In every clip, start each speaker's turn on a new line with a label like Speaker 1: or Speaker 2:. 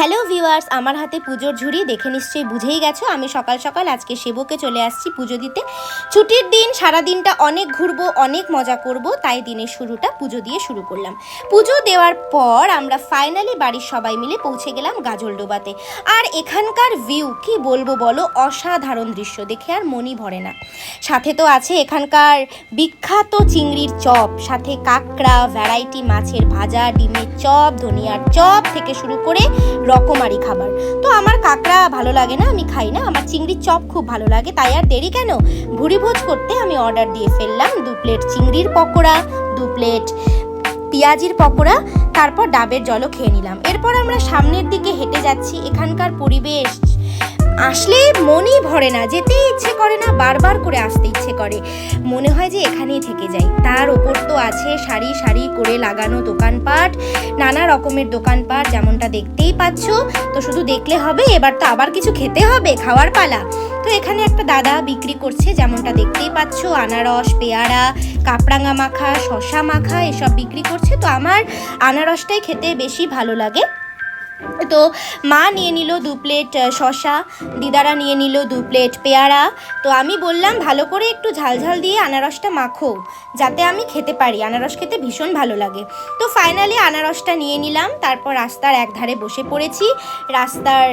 Speaker 1: Hello viewers, আমার হাতে পুজোর ঝুড়ি দেখে নিশ্চয়ই বুঝেই গেছো। আমি সকাল সকাল আজকে সেবকে চলে আসছি পুজো দিতে। ছুটির দিন, সারা দিনটা অনেক ঘুরবো, অনেক মজা করব, তাই দিনের শুরুটা পুজো দিয়ে শুরু করলাম। পুজো দেওয়ার পর আমরা ফাইনালি বাড়ির সবাই মিলে পৌঁছে গেলাম গাজলডোবাতে। আর এখানকার ভিউ কি বলবো বলো, অসাধারণ দৃশ্য, দেখে আর মনই ভরে না। সাথে তো আছে এখানকার বিখ্যাত চিংড়ির চপ, সাথে কাঁকড়া, ভ্যারাইটি মাছের ভাজা, ডিমের চপ, ধনিয়ার চপ থেকে শুরু করে রকমারি খাবার। তো আমার কাঁকড়া ভালো লাগে না, আমি খাই না, আমার চিংড়ির চপ খুব ভালো লাগে। তাই আর দেরি কেন, ভুরিভোজ করতে আমি অর্ডার দিয়ে ফেললাম 2 প্লেট চিংড়ির পকোড়া, 2 প্লেট পেঁয়াজির পকোড়া, তারপর ডাবের জলও খেয়ে নিলাম। এরপর আমরা সামনের দিকে হেঁটে যাচ্ছি। এখানকার পরিবেশ আসলে মনই ভরে না, যেতে ইচ্ছে করে না, বারবার করে আসতে ইচ্ছে করে, মনে হয় যে এখানেই থেকে যাই। তার ওপর তো আছে সারি সারি করে লাগানো দোকানপাট, নানা রকমের দোকানপাট, যেমনটা দেখতেই পাচ্ছ। তো শুধু দেখলে হবে, এবার তো আবার কিছু খেতে হবে, খাওয়ার পালা। তো এখানে একটা দাদা বিক্রি করছে, যেমনটা দেখতেই পাচ্ছ, আনারস, পেয়ারা, কাপড়াঙ্গা মাখা, শশা মাখা এসব বিক্রি করছে। তো আমার আনারসটাই খেতে বেশি ভালো লাগে। তো মা নিয়ে নিল 2 প্লেট শশা, দিদারা নিয়ে নিল 2 প্লেট পেয়ারা। তো আমি বললাম ভালো করে একটু ঝালঝাল দিয়ে আনারসটা মাখো, যাতে আমি খেতে পারি, আনারস খেতে ভীষণ ভালো লাগে। তো ফাইনালি আনারসটা নিয়ে নিলাম। তারপর রাস্তার একধারে বসে পড়েছি, রাস্তার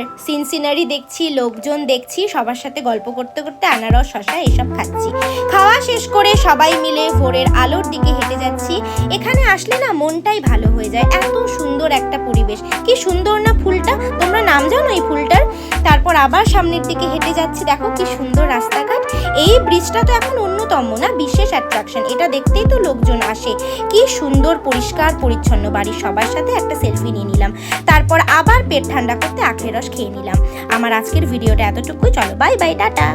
Speaker 1: সিনারি দেখছি, লোকজন দেখছি, সবার সাথে গল্প করতে করতে আনারস, শশা এসব খাচ্ছি। খাওয়া শেষ করে সবাই মিলে ভোরের আলোর দিকে হেঁটে যাচ্ছি। এখানে আসলে না মনটাই ভালো হয়ে যায়, এত সুন্দর একটা পরিবেশ, কি সুন্দর না ফুলটা, তোমরা নাম জানো এই ফুলটার? তারপর আবার সামনের দিকে হেঁটে যাচ্ছি, দেখো কি সুন্দর রাস্তাঘাট। এই ব্রিজটা তো এখন অন্যতম না বিশেষ অ্যাট্রাকশন, এটা দেখতেই তো লোকজন আসে। কি সুন্দর পরিষ্কার পরিচ্ছন্ন, বাড়ির সবার সাথে একটা সেলফি নিয়ে নিলাম। তারপর আবার পেট ঠান্ডা করতে আখের রস খেয়ে নিলাম। আমার আজকের ভিডিওটা এতটুকুই, চলো বাই বাই, টাটা।